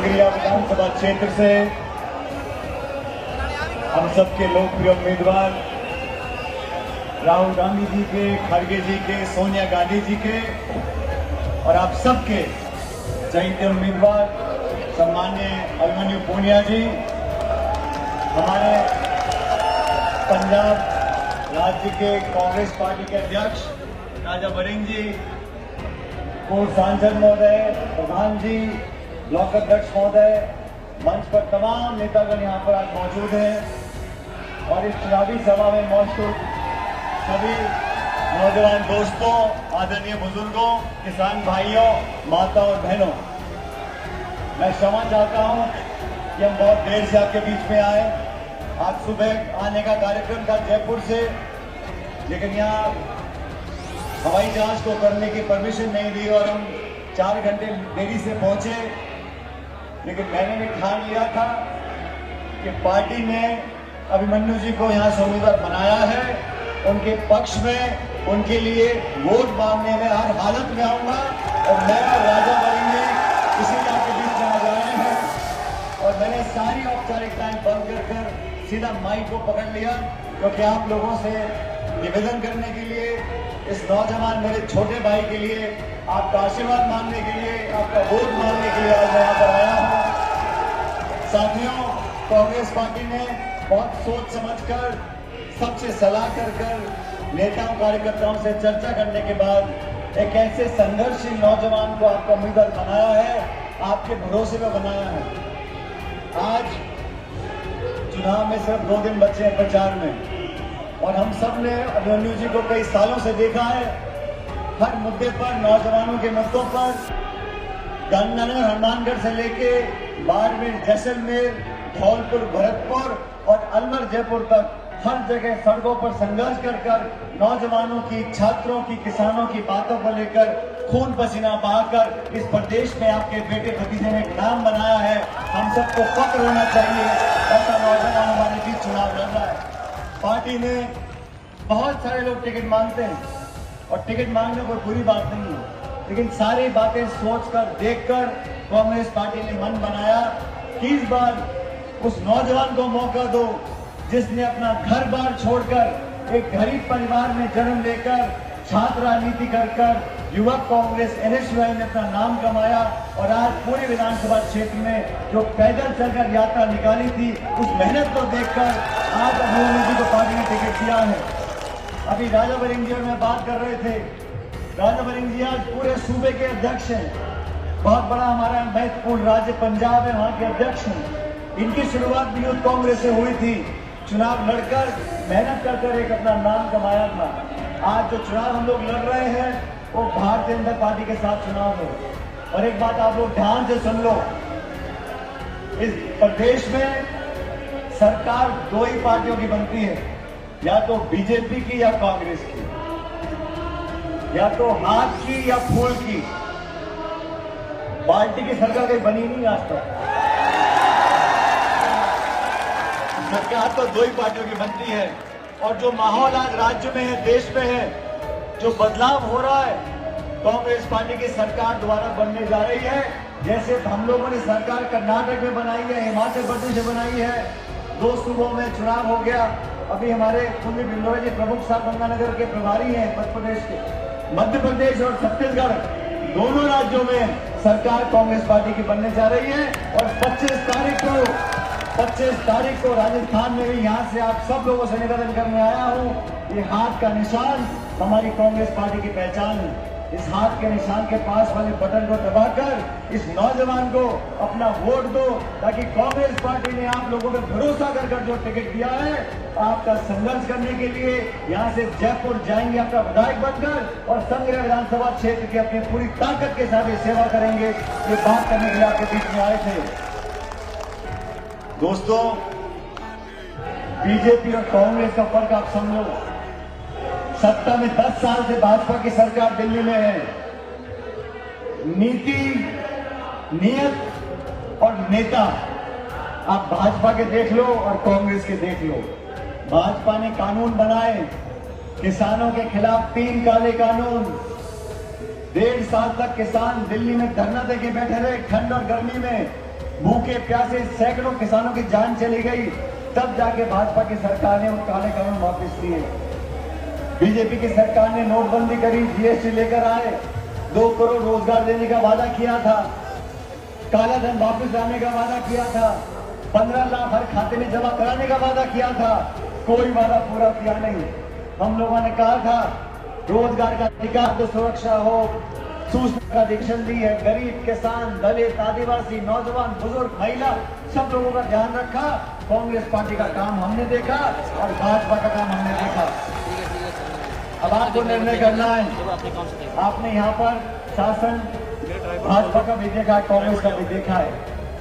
संगरिया विधानसभा क्षेत्र से हम सबके लोकप्रिय उम्मीदवार राहुल गांधी जी के, खड़गे जी के, सोनिया गांधी जी के और आप सबके चयनित उम्मीदवार सम्मान्य अभिमन्यु पूनिया जी, हमारे पंजाब राज्य के कांग्रेस पार्टी के अध्यक्ष राजा वरिंग जी, पूर्व सांसद महोदय, प्रधान जी, ब्लॉक अध्यक्ष महोदय, मंच पर तमाम नेतागण यहाँ पर आज मौजूद हैं और इस चुनावी सभा में मौजूद सभी नौजवान दोस्तों, आदरणीय बुजुर्गों, किसान भाइयों, माता और बहनों, मैं क्षमा चाहता हूँ कि हम बहुत देर से आपके बीच में आए। आज सुबह आने का कार्यक्रम था जयपुर से, लेकिन यहाँ हवाई जहाज को करने की परमिशन नहीं दी और हम 4 घंटे देरी से पहुंचे। लेकिन मैंने भी ठान लिया था कि पार्टी ने अभिमन्यु जी को यहाँ से उम्मीदवार बनाया है, उनके पक्ष में उनके लिए वोट मांगने में हर हालत में आऊंगा और मैं और राजा वरिंग जी इसीलिए आपके बीच में आ रहे हैं। और मैंने सारी औपचारिकताएं बंद कर सीधा माइक को पकड़ लिया, क्योंकि आप लोगों से निवेदन करने के लिए, इस नौजवान मेरे छोटे भाई के लिए, आपका आशीर्वाद मांगने के लिए, आपका वोट मांगने के लिए आज मैं यहाँ पर आया हूँ। साथियों, कांग्रेस पार्टी ने बहुत सोच समझकर, सबसे सलाह कर नेताओं कार्यकर्ताओं से चर्चा करने के बाद एक ऐसे संघर्षशील नौजवान को आपका उम्मीदवार बनाया है, आपके भरोसे में बनाया है। आज चुनाव में सिर्फ 2 दिन बचे हैं प्रचार में और हम सब ने अभिमन्यु जी को कई सालों से देखा है, हर मुद्दे पर, नौजवानों के मुद्दों पर, गंगानगर हनुमानगढ़ से लेके बाड़मेर, जैसलमेर, धौलपुर, भरतपुर और अलवर, जयपुर तक हर जगह सड़कों पर संघर्ष कर नौजवानों की, छात्रों की, किसानों की बातों को लेकर खून पसीना बहाकर इस प्रदेश में आपके बेटे भतीजे ने एक नाम बनाया है। हम सबको फक्र होना चाहिए, ऐसा नौजवान हमारे बीच चुनाव लड़ रहा है। पार्टी में बहुत सारे लोग टिकट मांगते हैं और टिकट मांगने कोई बुरी बात नहीं है, लेकिन सारी बातें सोचकर, देखकर कांग्रेस पार्टी ने मन बनाया कि इस बार उस नौजवान को मौका दो जिसने अपना घर बार छोड़कर एक गरीब परिवार में जन्म लेकर छात्र राजनीति कर युवक कांग्रेस NSUI ने अपना नाम कमाया और आज पूरे विधानसभा क्षेत्र में जो पैदल चलकर यात्रा निकाली थी, उस मेहनत को देखकर आज अभिमन्यु जी को पार्टी ने टिकट दिया है। अभी राजा वरिंग जी और मैं बात कर रहे थे। राजा वरिंग जी आज पूरे सूबे के अध्यक्ष हैं, बहुत बड़ा हमारा महत्वपूर्ण राज्य पंजाब है, वहाँ के अध्यक्ष हैं। इनकी शुरुआत भी यूथ कांग्रेस से हुई थी, चुनाव लड़कर मेहनत कर एक अपना नाम कमाया था। आज जो चुनाव हम लोग लड़ रहे हैं वो भारतीय जनता पार्टी के साथ चुनाव है। और एक बात आप लोग ध्यान से सुन लो, इस प्रदेश में सरकार 2 ही पार्टियों की बनती है, या तो बीजेपी की या कांग्रेस की, या तो हाथ की या फूल की। पार्टी की सरकार कहीं बनी नहीं आज तक। सरकार तो 2 ही पार्टियों की बनती है और जो माहौल आज राज्य में है, देश में है, जो बदलाव हो रहा है, कांग्रेस पार्टी की सरकार द्वारा बनने जा रही है। जैसे हम लोगों ने सरकार कर्नाटक में बनाई है, हिमाचल प्रदेश में बनाई है, 2 सूबों में चुनाव हो गया। अभी हमारे कुलदीप बिल्लोरा जी प्रमुख साहब गंगानगर के प्रभारी हैं मध्य प्रदेश के। मध्य प्रदेश और छत्तीसगढ़ दोनों राज्यों में सरकार कांग्रेस पार्टी की बनने जा रही है और 25 तारीख को राजस्थान में भी यहाँ से आप सब लोगों से निवेदन करने आया हूँ। ये हाथ का निशान हमारी कांग्रेस पार्टी की पहचान है। इस हाथ के निशान के पास वाले बटन को दबाकर इस नौजवान को अपना वोट दो, ताकि कांग्रेस पार्टी ने आप लोगों पर भरोसा कर जो टिकट दिया है, आपका संघर्ष करने के लिए यहाँ से जयपुर जाएंगे आपका विधायक बनकर और संगरिया विधानसभा क्षेत्र की अपनी पूरी ताकत के साथ सेवा करेंगे। ये बात करने के लिए आपके बीच में आए थे। दोस्तों, बीजेपी और कांग्रेस का फर्क आप समझो। सत्ता में 10 साल से भाजपा की सरकार दिल्ली में है। नीति, नियत और नेता आप भाजपा के देख लो और कांग्रेस के देख लो। भाजपा ने कानून बनाए, किसानों के खिलाफ 3 काले कानून। 1.5 साल तक किसान दिल्ली में धरना देके बैठे रहे, ठंड और गर्मी में। भूखे प्यासे सैकड़ों किसानों की जान चली गई, तब जाके भाजपा की सरकार ने वो काले कानून वापस लिए। बीजेपी की सरकार ने नोटबंदी करी, जीएसटी लेकर आए, 2 करोड़ रोजगार देने का वादा किया था, काला धन वापस लाने का वादा किया था, 15 लाख हर खाते में जमा कराने का वादा किया था, कोई वादा पूरा किया नहीं। हम लोगों ने कहा था रोजगार का अधिकार तो सुरक्षा हो, सूचना का अधिकार दी है, गरीब किसान दलित आदिवासी नौजवान बुजुर्ग महिला सब लोगों का ध्यान रखा। कांग्रेस पार्टी का काम हमने देखा और भाजपा का काम हमने देखा। अब आपको निर्णय करना है। आपने यहाँ पर शासन भाजपा का भी देखा, कांग्रेस का भी देखा है।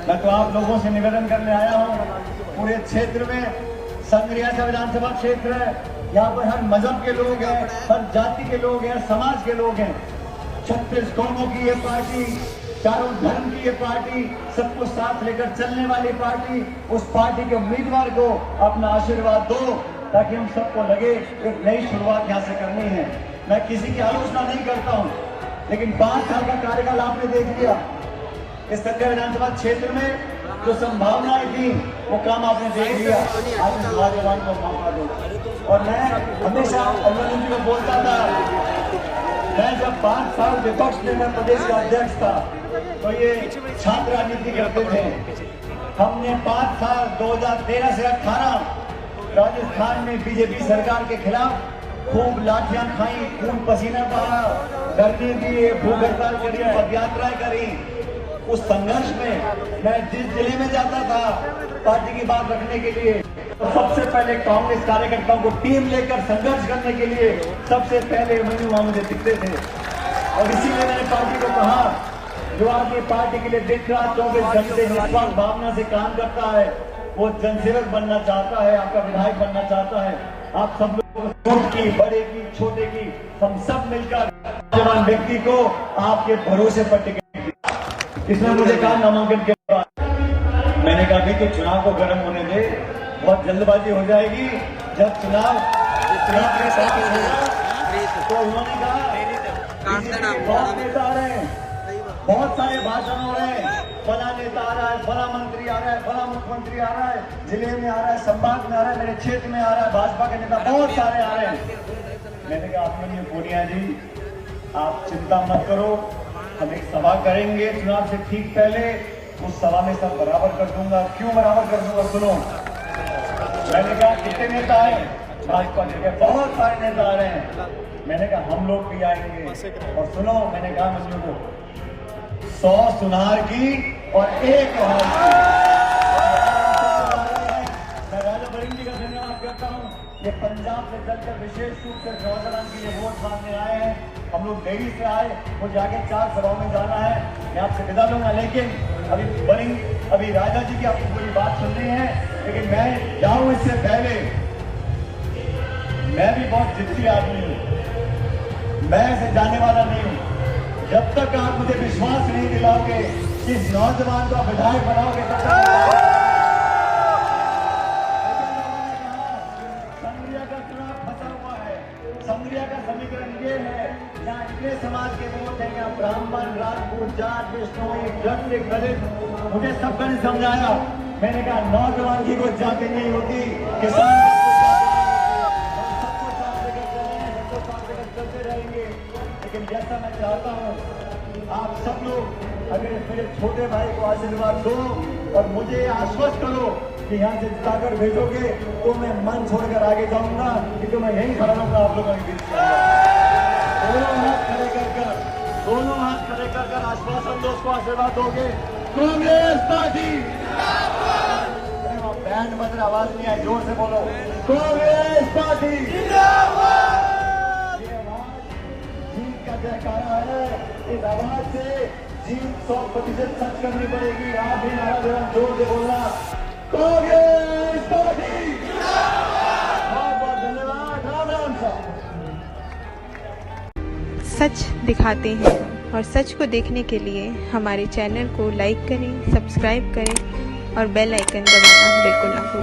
मैं तो आप लोगों से निवेदन करने आया हूँ, पूरे क्षेत्र में संग्रिया विधानसभा क्षेत्र है, यहाँ पर हर मजहब के लोग हैं, हर जाति के लोग हैं, समाज के लोग हैं। 36 कौमों की ये पार्टी, चारों धर्म की ये पार्टी, सबको साथ लेकर चलने वाली पार्टी, उस पार्टी के उम्मीदवार को अपना आशीर्वाद दो ताकि हम सबको लगे एक नई शुरुआत यहाँ से करनी है। मैं किसी की आलोचना नहीं करता हूँ, लेकिन 5 साल का कार्यकाल आपने देख लिया। इस संग्रिया विधानसभा क्षेत्र में जो संभावनाएं थी वो काम आपने देख लिया। आज इस नौजवान को मौका दो। और मैं हमेशा अभिनंदन जी को बोलता था, मैं जब 5 साल विपक्ष में मैं प्रदेश का अध्यक्ष था तो ये छात्र राजनीति करते थे। हमने 5 साल 2013 से 18 राजस्थान में बीजेपी सरकार के खिलाफ खूब लाठियां खाई, खून पसीना बहा, धरने दिए, भूख हड़ताल करी, पदयात्राएं करी। उस संघर्ष में मैं जिस जिले में जाता था पार्टी की बात रखने के लिए, तो सबसे पहले कांग्रेस कार्यकर्ताओं को टीम लेकर संघर्ष करने के लिए सबसे पहले मनु वहां मुझे दिखते थे। और इसीलिए मैंने पार्टी को कहा, जो आदमी पार्टी के लिए दिन रात 24 घंटे निस्वार्थ भावना से काम करता है, वो जनसेवक बनना चाहता है, आपका विधायक बनना चाहता है। आप सब लोग की, बड़े की, छोटे की, हम सब मिलकर जवान व्यक्ति को आपके भरोसे पर टिके। इसने मुझे कहा नामांकन के बाद, मैंने कहा अभी तो चुनाव को गर्म होने दे, बहुत जल्दबाजी हो जाएगी। जब चुनाव के साथ तो उन्होंने कहा बहुत नेता आ रहे हैं, बहुत सारे भाषण हो रहे हैं, फला नेता आ रहा है, फला मंत्री आ रहा है, फला मुख्यमंत्री आ रहा है, जिले में आ रहा है, संभाग में आ रहा है, मेरे क्षेत्र में आ रहा है, भाजपा के नेता बहुत सारे आ रहे हैं। मैंने कहा आपने पूनिया जी आप चिंता मत करो, हम एक सभा करेंगे चुनाव से ठीक पहले, उस सभा में सब बराबर कर दूंगा। क्यों बराबर कर दूंगा सुनो। मैंने कहा कितने नेता आए, भाजपा के बहुत सारे नेता आ रहे हैं। मैंने कहा हम लोग भी आएंगे। और सुनो, मैंने कहा मंजू को 100 सुनार की और 1 लोहार की। मैं राजा बरेंजी का धन्यवाद करता हूँ, ये पंजाब से चलकर विशेष रूप से नौजवान के लिए वोट मांगने आए हैं। हम लोग दिल्ली से आए, मुझे आगे 4 सभाओं में जाना है, मैं आपसे विदा लूंगा। लेकिन अभी राजा जी की आपको पूरी बात सुननी है, लेकिन मैं जाऊं इससे पहले, मैं भी बहुत जिद्दी आदमी हूं, मैं ऐसे जाने वाला नहीं हूं। जब तक आप मुझे विश्वास नहीं दिलाओगे कि इस नौजवान को विधायक बनाओगे, तब तक संग्रिया का चुनाव फंसा हुआ है। संग्रिया का समीकरण ये है, यहाँ इतने समाज के वोट हैं, यहाँ ब्राह्मण, राजपूत, जाट, विष्णोई, दलित, मुझे सबका नहीं समझाया। मैंने कहा नौजवान की कोई जाति नहीं होती, किसान सबको साथ लेकर चलते रहेंगे। लेकिन जैसा मैं चाहता हूँ, आप सब लोग अगर मेरे छोटे भाई को आशीर्वाद दो और मुझे आश्वस्त करो कि यहाँ से जिताकर भेजोगे, तो मैं मन छोड़कर आगे जाऊंगा, कि तो मैं यहीं खड़ा रहूंगा आप लोगों के बीच। दोनों हाथ खड़े कर आश्वासन दो, उसको आशीर्वाद दोगे। कांग्रेस पार्टी बैंड बज रहा, आवाज नहीं आई, जोर से बोलो कांग्रेस पार्टी। ये आवाज जीत का जयकारा है, इस आवाज से जीत 100% सच करनी पड़ेगी। आप भी नारा जरा जोर से बोलना, कांग्रेस पार्टी। बहुत बहुत धन्यवाद, राम राम साहब। सच दिखाते हैं और सच को देखने के लिए हमारे चैनल को लाइक करें, सब्सक्राइब करें और बेल आइकन दबाना बिल्कुल ना भूलें।